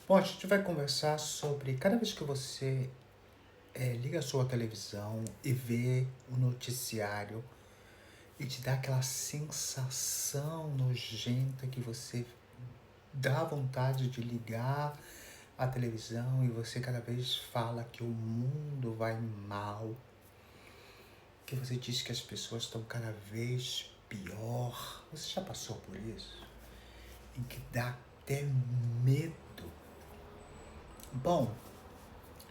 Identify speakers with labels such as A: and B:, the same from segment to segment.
A: Bom, a gente vai conversar sobre cada vez que você liga a sua televisão e vê o noticiário e te dá aquela sensação nojenta que você dá vontade de ligar a televisão e você cada vez fala que o mundo vai mal, que você diz que as pessoas estão cada vez pior. Você já passou por isso? Em que dá até medo. Bom,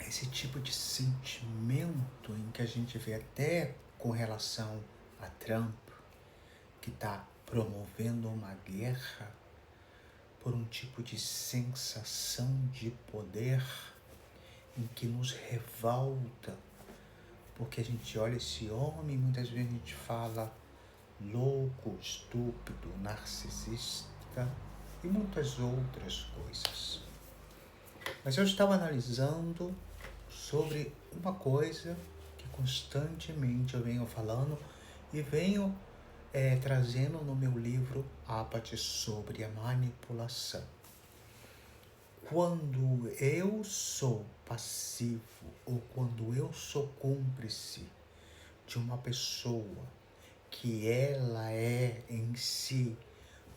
A: esse tipo de sentimento em que a gente vê até com relação a Trump, que está promovendo uma guerra por um tipo de sensação de poder em que nos revolta, porque a gente olha esse homem e muitas vezes a gente fala louco, estúpido, narcisista e muitas outras coisas. Mas eu estava analisando sobre uma coisa que constantemente eu venho falando e venho trazendo no meu livro Apathy sobre a manipulação. Quando eu sou passivo ou quando eu sou cúmplice de uma pessoa que ela é em si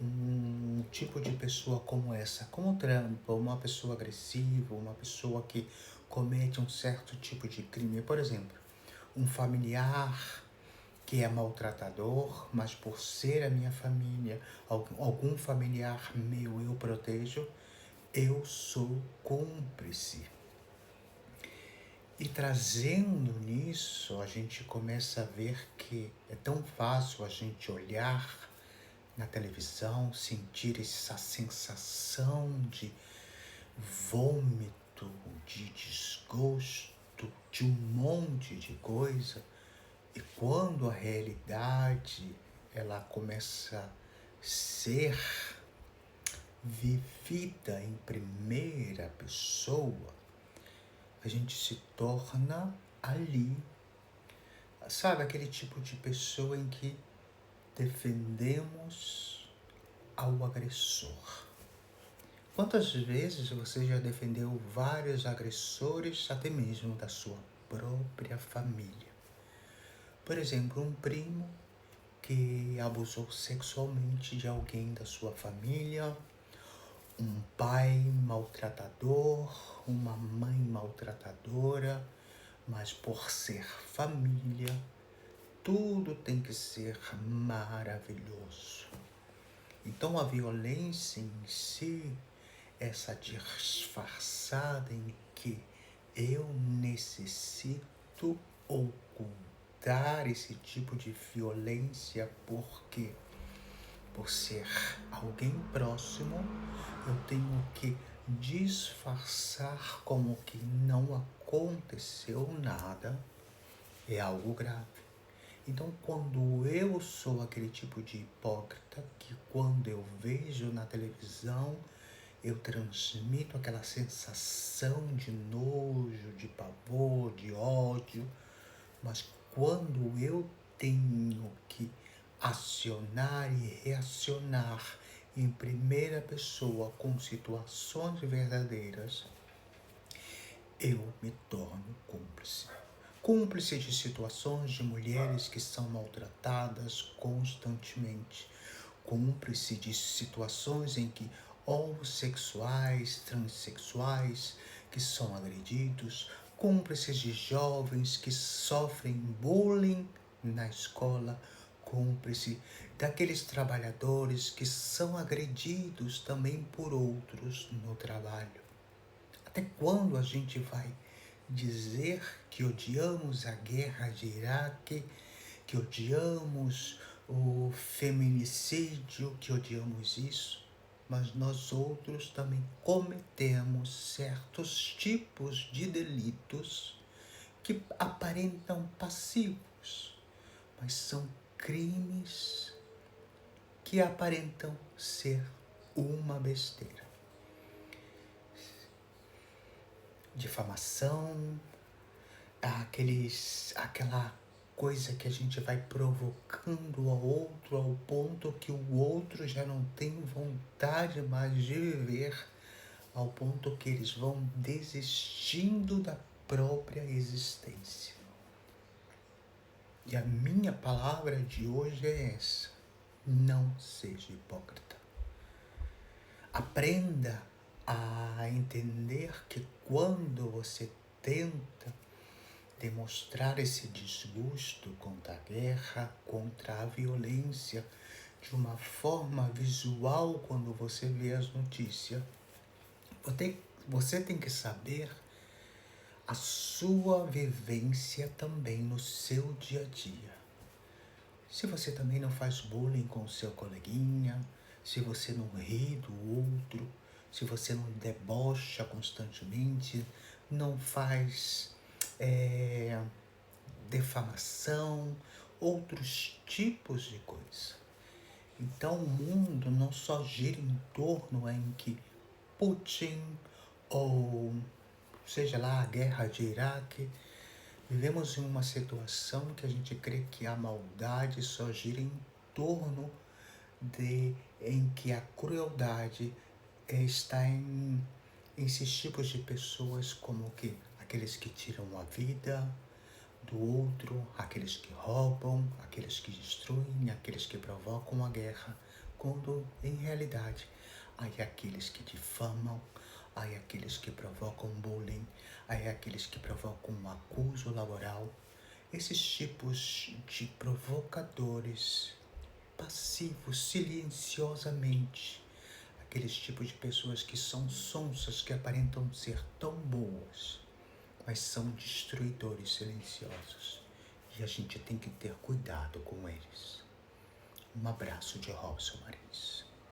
A: um tipo de pessoa como essa, como Trump, uma pessoa agressiva, uma pessoa que comete um certo tipo de crime. Por exemplo, um familiar que é maltratador, mas por ser a minha família, algum familiar meu eu protejo, eu sou cúmplice. E trazendo nisso, a gente começa a ver que é tão fácil a gente olhar na televisão, sentir essa sensação de vômito, de desgosto, de um monte de coisa. E quando a realidade ela começa a ser vivida em primeira pessoa, a gente se torna ali, sabe, aquele tipo de pessoa em que defendemos ao agressor. Quantas vezes você já defendeu vários agressores, até mesmo da sua própria família? Por exemplo, um primo que abusou sexualmente de alguém da sua família, um pai maltratador, uma mãe maltratadora, mas por ser família, tudo tem que ser maravilhoso. Então a violência em si, essa disfarçada em que eu necessito ocultar esse tipo de violência porque por ser alguém próximo, eu tenho que disfarçar como que não aconteceu nada, é algo grave. Então, quando eu sou aquele tipo de hipócrita que quando eu vejo na televisão, eu transmito aquela sensação de nojo, de pavor, de ódio, mas quando eu tenho que acionar e reacionar em primeira pessoa com situações verdadeiras, eu me torno cúmplice. Cúmplice de situações de mulheres que são maltratadas constantemente. Cúmplice de situações em que homossexuais, transexuais que são agredidos. Cúmplices de jovens que sofrem bullying na escola. Cúmplice daqueles trabalhadores que são agredidos também por outros no trabalho. Até quando a gente vai dizer que odiamos a guerra de Iraque, que odiamos o feminicídio, que odiamos isso, mas nós outros também cometemos certos tipos de delitos que aparentam passivos, mas são crimes que aparentam ser uma besteira. Difamação, aquela coisa que a gente vai provocando ao outro ao ponto que o outro já não tem vontade mais de viver, ao ponto que eles vão desistindo da própria existência. E a minha palavra de hoje é essa: não seja hipócrita. Aprenda a entender que quando você tenta demonstrar esse desgosto contra a guerra, contra a violência, de uma forma visual, quando você vê as notícias, você tem que saber a sua vivência também no seu dia a dia. Se você também não faz bullying com o seu coleguinha, se você não ri do outro, se você não debocha constantemente, não faz defamação, outros tipos de coisa. Então o mundo não só gira em torno em que Putin ou seja lá a guerra de Iraque, vivemos em uma situação que a gente crê que a maldade só gira em torno em que a crueldade está em esses tipos de pessoas, como que aqueles que tiram a vida do outro, aqueles que roubam, aqueles que destruem, aqueles que provocam a guerra, quando em realidade há aqueles que difamam, há aqueles que provocam bullying, há aqueles que provocam um acuso laboral. Esses tipos de provocadores passivos, silenciosamente, aqueles tipos de pessoas que são sonsas, que aparentam ser tão boas, mas são destruidores silenciosos. E a gente tem que ter cuidado com eles. Um abraço de Robson Marins.